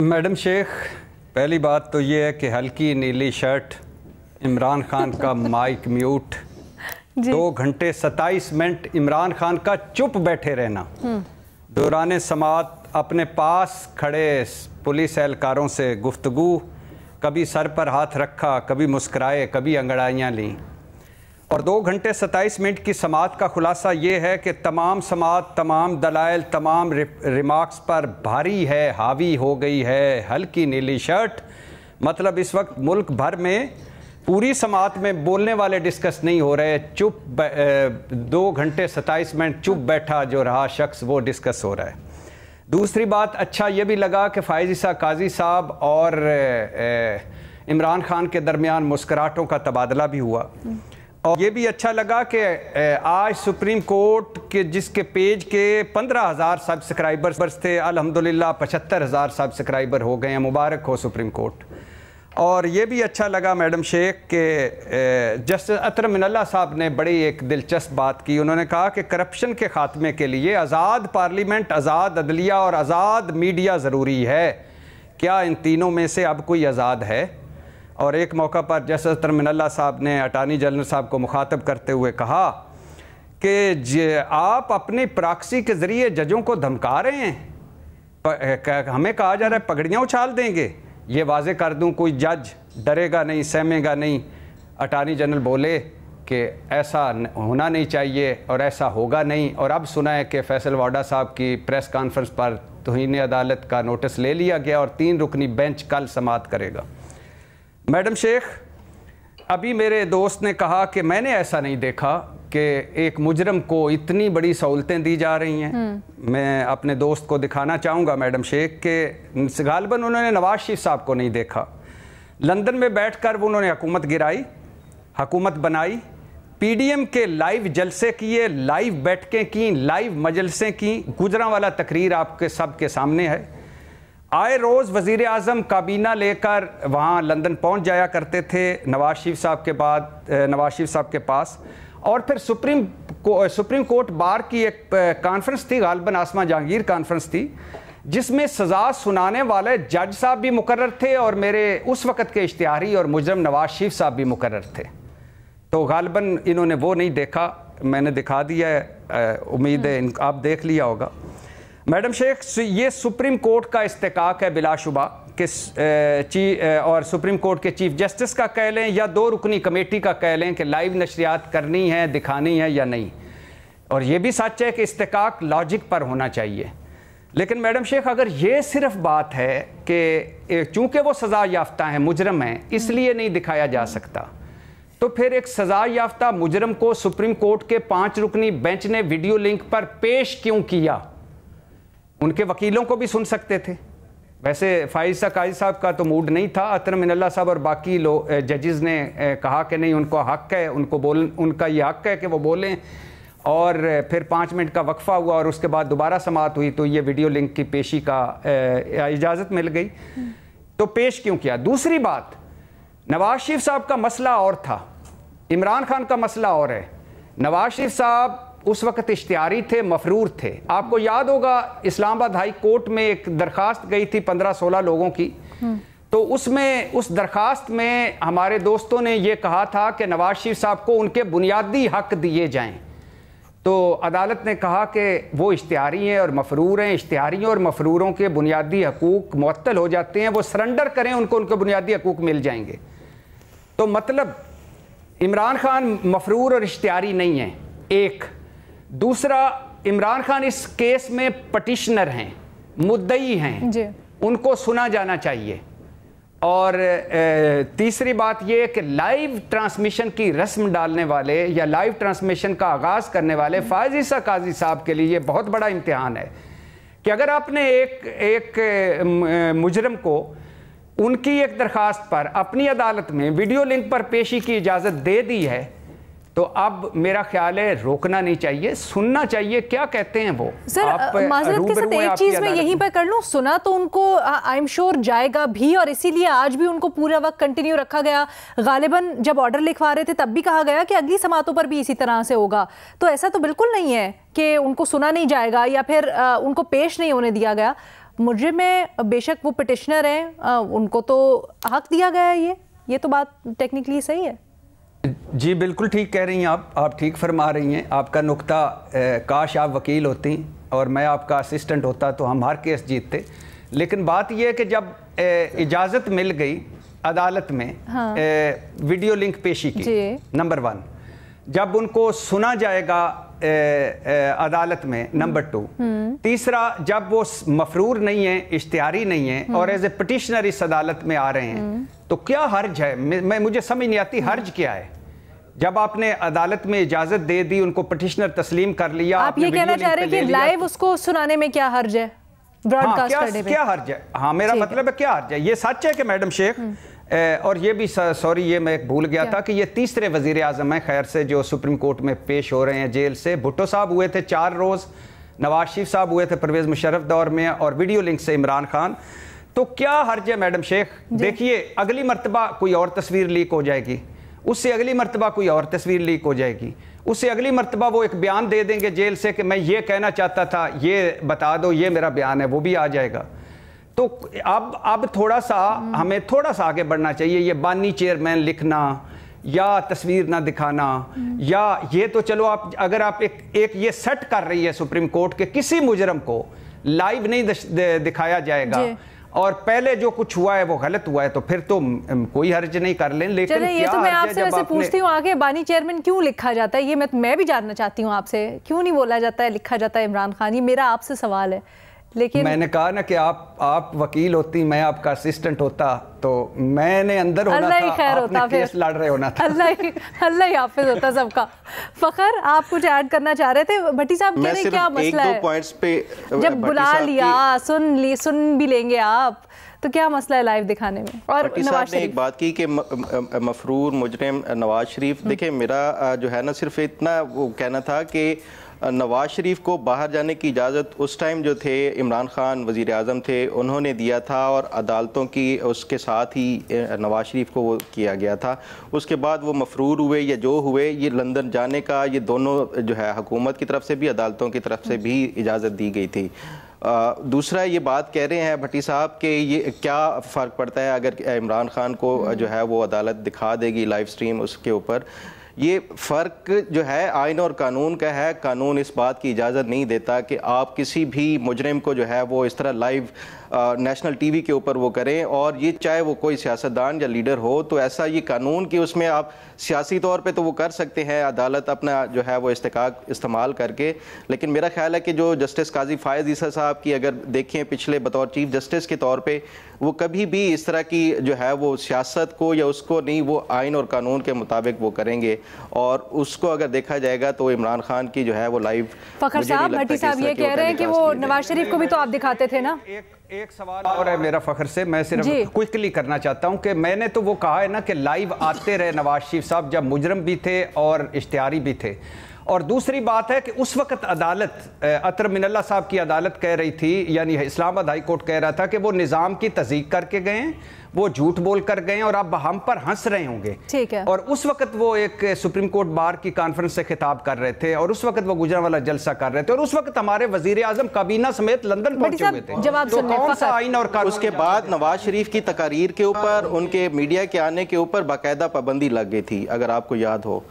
Madam Sheikh, पहली बात तो ये है कि हल्की नीली शर्ट, इमरान खान का माइक म्यूट, 2 घंटे 27 मिनट इमरान खान का चुप बैठे रहना, दौरान समात अपने पास खड़े पुलिस एहलकारों से गुफ्तगू, कभी सर पर हाथ रखा, कभी मुस्कराए, कभी अंगड़ाइयाँ लीं। और 2 घंटे 27 मिनट की समात का खुलासा ये है कि तमाम समात, तमाम दलाइल, तमाम रिमार्क्स पर भारी है, हावी हो गई है हल्की नीली शर्ट। मतलब इस वक्त मुल्क भर में पूरी समात में बोलने वाले डिस्कस नहीं हो रहे, चुप 2 घंटे 27 मिनट चुप बैठा जो रहा शख्स वो डिस्कस हो रहा है। दूसरी बात, अच्छा ये भी लगा कि फ़ाइज़ ईसा काजी साहब और इमरान खान के दरमियान मुस्कराहटों का तबादला भी हुआ। और ये भी अच्छा लगा कि आज सुप्रीम कोर्ट के जिसके पेज के 15,000 सब्सक्राइबर्स थे, अल्हम्दुलिल्लाह 75,000 सब्सक्राइबर हो गए हैं। मुबारक हो सुप्रीम कोर्ट। और ये भी अच्छा लगा मैडम शेख के जस्टिस अतर मिनल्ला साहब ने बड़ी एक दिलचस्प बात की। उन्होंने कहा कि करप्शन के ख़ात्मे के लिए आज़ाद पार्लियामेंट, आज़ाद अदलिया और आज़ाद मीडिया ज़रूरी है। क्या इन तीनों में से अब कोई आज़ाद है? और एक मौका पर जस्टिस अतर मिनल्ला साहब ने अटॉर्नी जनरल साहब को मुखातब करते हुए कहा कि आप अपनी प्रॉक्सी के ज़रिए जजों को धमका रहे हैं। हमें कहा जा रहा है पगड़ियाँ उछाल देंगे। ये वाज़े कर दूं, कोई जज डरेगा नहीं, सहमेगा नहीं। अटॉर्नी जनरल बोले कि ऐसा होना नहीं चाहिए और ऐसा होगा नहीं। और अब सुना है कि फैसल वाडा साहब की प्रेस कॉन्फ्रेंस पर तौहीन अदालत का नोटिस ले लिया गया और 3 रुकनी बेंच कल समाअत करेगा। मैडम शेख, अभी मेरे दोस्त ने कहा कि मैंने ऐसा नहीं देखा कि एक मुजरम को इतनी बड़ी सहूलतें दी जा रही हैं। मैं अपने दोस्त को दिखाना चाहूँगा मैडम शेख के गालबन उन्होंने नवाज शरीफ साहब को नहीं देखा। लंदन में बैठकर उन्होंने हुकूमत गिराई, हुकूमत बनाई, पीडीएम के लाइव जलसे किए, लाइव बैठकें की, लाइव मजलसें की। गुजरांवाला तकरीर आपके सब के सामने है। आए रोज़ वज़ीर आज़म काबीना लेकर वहाँ लंदन पहुँच जाया करते थे नवाज शरीफ साहब के पास। और फिर सुप्रीम कोर्ट बार की एक कॉन्फ्रेंस थी, गालबन आसमा जहांगीर कॉन्फ्रेंस थी, जिसमें सज़ा सुनाने वाले जज साहब भी मुकर्रर थे और मेरे उस वक़्त के इश्तिहारी और मुजरम नवाज शरीफ साहब भी मुकर्रर थे। तो गालबन इन्होंने वो नहीं देखा, मैंने दिखा दिया है, उम्मीद है आप देख लिया होगा। मैडम शेख, ये सुप्रीम कोर्ट का इस्तेकाक है बिलाशुबा कि और सुप्रीम कोर्ट के चीफ जस्टिस का कह लें या 2 रुकनी कमेटी का कह लें कि लाइव नशरियात करनी है, दिखानी है या नहीं। और ये भी सच है कि इस्तेकाक लॉजिक पर होना चाहिए। लेकिन मैडम शेख, अगर ये सिर्फ बात है कि चूंकि वो सज़ा याफ्ता हैं, मुजरम हैं, इसलिए नहीं दिखाया जा सकता, तो फिर एक सज़ा याफ्ता मुजरम को सुप्रीम कोर्ट के 5 रुकनी बेंच ने वीडियो लिंक पर पेश क्यों किया? उनके वकीलों को भी सुन सकते थे। वैसे फ़ाइज़ ईसा काजी साहब का तो मूड नहीं था। अतर मिनल्ला साहब और बाकी लोग जजेस ने कहा कि नहीं, उनको हक़ है, उनका ये हक़ है कि वो बोलें। और फिर 5 मिनट का वक्फ़ा हुआ और उसके बाद दोबारा समाअत हुई तो ये वीडियो लिंक की पेशी का इजाज़त मिल गई। तो पेश क्यों किया? दूसरी बात, नवाज शरीफ साहब का मसला और था, इमरान खान का मसला और है। नवाज शरीफ साहब उस वक्त इश्तिहारी थे, मफरूर थे। आपको याद होगा इस्लामाबाद हाई कोर्ट में एक दरखास्त गई थी 15-16 लोगों की। तो उसमें उस दरखास्त में हमारे दोस्तों ने ये कहा था कि नवाज शरीफ साहब को उनके बुनियादी हक दिए जाएं। तो अदालत ने कहा कि वो इश्तिहारी हैं और मफरूर हैं, इश्तिहारियों और मफरूरों के बुनियादी हकूक़ मुअत्तल हो जाते हैं, वो सरेंडर करें, उनको उनके बुनियादी हकूक़ मिल जाएंगे। तो मतलब इमरान खान मफरूर और इश्तिहारी नहीं है, एक। दूसरा, इमरान खान इस केस में पटिशनर हैं, मुद्दई हैं, उनको सुना जाना चाहिए। और तीसरी बात यह कि लाइव ट्रांसमिशन की रस्म डालने वाले या लाइव ट्रांसमिशन का आगाज़ करने वाले फ़ाइज़ ईसा काजी साहब के लिए बहुत बड़ा इम्तिहान है कि अगर आपने एक मुजरम को उनकी एक दरख्वास्त पर अपनी अदालत में वीडियो लिंक पर पेशी की इजाज़त दे दी है, तो अब मेरा ख्याल है रोकना नहीं चाहिए, सुनना चाहिए क्या कहते हैं वो। सर, माजरत के साथ एक चीज मैं यहीं पर कर लूं, सुना तो उनको आई एम श्योर जाएगा भी, और इसीलिए आज भी उनको पूरा वक्त कंटिन्यू रखा गया। गालिबन जब ऑर्डर लिखवा रहे थे तब भी कहा गया कि अगली समातों पर भी इसी तरह से होगा। तो ऐसा तो बिल्कुल नहीं है कि उनको सुना नहीं जाएगा या फिर उनको पेश नहीं होने दिया गया। मुजरिम है, बेशक वो पिटिशनर हैं, उनको तो हक दिया गया है। ये तो बात टेक्निकली सही है। जी बिल्कुल ठीक कह रही हैं आप ठीक फरमा रही हैं। आपका नुक्ता, काश आप वकील होती और मैं आपका असिस्टेंट होता तो हम हर केस जीतते। लेकिन बात यह है कि जब इजाज़त मिल गई अदालत में वीडियो लिंक पेशी की, नंबर 1, जब उनको सुना जाएगा अदालत में, नंबर 2, तीसरा जब वो मफरूर नहीं है, इश्तिहारी नहीं है और एज ए पिटिशनर इस अदालत में आ रहे हैं, तो क्या हर्ज है? मुझे समझ नहीं आती हर्ज क्या है। जब आपने अदालत में इजाजत दे दी, उनको पिटिशनर तस्लीम कर लिया, आप ये कहना चाह रहे हैं कि लाइव उसको सुनाने में क्या हर्ज है, ब्रॉडकास्ट करने में क्या हर्ज है? हाँ, मेरा मतलब है क्या हर्ज है। ये सच है कि मैडम शेख, और ये भी सॉरी ये मैं भूल गया था कि ये तीसरे वजीर आज़म हैं खैर से जो सुप्रीम कोर्ट में पेश हो रहे हैं जेल से। भुट्टो साहब हुए थे 4 रोज़, नवाज शरीफ साहब हुए थे परवेज़ मुशर्रफ दौर में, और वीडियो लिंक से इमरान खान। तो क्या हर्ज है मैडम शेख? देखिए, अगली मर्तबा कोई और तस्वीर लीक हो जाएगी, उससे अगली मर्तबा कोई और तस्वीर लीक हो जाएगी, उससे अगली मर्तबा वो एक बयान दे देंगे जेल से कि मैं ये कहना चाहता था, ये बता दो, ये मेरा बयान है, वो भी आ जाएगा। तो अब थोड़ा सा हमें थोड़ा सा आगे बढ़ना चाहिए। ये बानी चेयरमैन लिखना या तस्वीर ना दिखाना, या ये तो चलो आप अगर आप एक ये सेट कर रही है सुप्रीम कोर्ट के किसी मुजरम को लाइव नहीं दिखाया जाएगा और पहले जो कुछ हुआ है वो गलत हुआ है, तो फिर तो कोई हर्ज नहीं कर लें। लेकिन ये तो मैं आपसे वैसे पूछती हूँ आगे, बानी चेयरमैन क्यों लिखा जाता है, ये मैं भी जानना चाहती हूँ आपसे, क्यों नहीं बोला जाता है, लिखा जाता है इमरान खान? ये मेरा आपसे सवाल है। लेकिन मैंने कहा ना कि आप वकील होती, मैं आपका असिस्टेंट होता, तो मैंने अंदर होना था, आपने केस लड़ रहे होना था। अल्लाह ही हाफिज होता सबका। फखर, आप कुछ ऐड करना चाह रहे थे? भट्टी साहब कह रहे क्या मसला है? 1-2 पॉइंट्स पे जब बुला लिया, सुन भी लेंगे आप, तो क्या मसला है लाइव दिखाने में? और नवाज शरीफ ने एक बात की कि मफरूर मुजरिम नवाज शरीफ, देखिए मेरा जो है ना सिर्फ इतना वो कहना था कि नवाज शरीफ को बाहर जाने की इजाज़त उस टाइम जो थे इमरान खान वज़ीर आज़म थे उन्होंने दिया था, और अदालतों की उसके साथ ही नवाज शरीफ को वो किया गया था। उसके बाद वो मफरूर हुए या जो हुए, ये लंदन जाने का ये दोनों जो है हुकूमत की तरफ से भी अदालतों की तरफ से भी इजाज़त दी गई थी। दूसरा ये बात कह रहे हैं भट्टी साहब कि ये क्या फ़र्क पड़ता है अगर इमरान खान को जो है वो अदालत दिखा देगी लाइव स्ट्रीम उसके ऊपर। ये फ़र्क जो है आइन और कानून का है। कानून इस बात की इजाज़त नहीं देता कि आप किसी भी मुजरिम को जो है वो इस तरह लाइव नेशनल टीवी के ऊपर वो करें, और ये चाहे वो कोई सियासतदान या लीडर हो, तो ऐसा ये कानून की उसमें आप सियासी तौर पे तो वो कर सकते हैं अदालत अपना जो है वो इस्तेकाक इस्तेमाल करके। लेकिन मेरा ख्याल है कि जो जस्टिस काजी फायज़ ईसा साहब की अगर देखें पिछले बतौर चीफ जस्टिस के तौर पे, वो कभी भी इस तरह की जो है वो सियासत को या उसको नहीं, वो आइन और कानून के मुताबिक वो करेंगे, और उसको अगर देखा जाएगा तो इमरान खान की जो है वो लाइव। फखर साहब, भट्टी साहब ये कह रहे हैं कि वो नवाज शरीफ को भी तो आप दिखाते थे ना। एक सवाल और है मेरा फखर से, मैं सिर्फ क्विकली करना चाहता हूं कि मैंने तो वो कहा है ना कि लाइव आते रहे नवाज शरीफ साहब जब मुजरम भी थे और इश्तिहारी भी थे। और दूसरी बात है कि उस वक्त अदालत अतर मिनल्ला साहब की अदालत कह रही थी, यानी इस्लामाबाद हाई कोर्ट कह रहा था कि वो निज़ाम की तज़ीक करके गए, वो झूठ बोल कर गए और अब हम पर हंस रहे होंगे। ठीक है। और उस वक्त वो एक सुप्रीम कोर्ट बार की कॉन्फ्रेंस से खिताब कर रहे थे, और उस वक्त वो गुजरांवाला जलसा कर रहे थे, और उस वक्त हमारे वजीर आजम काबीना समेत लंदन पहुंचे हुए थे। तो कौन सा आइन और कानून? उसके बाद नवाज शरीफ की तकारीर के ऊपर, उनके मीडिया के आने के ऊपर बाकायदा पाबंदी लग गई थी, अगर आपको याद हो।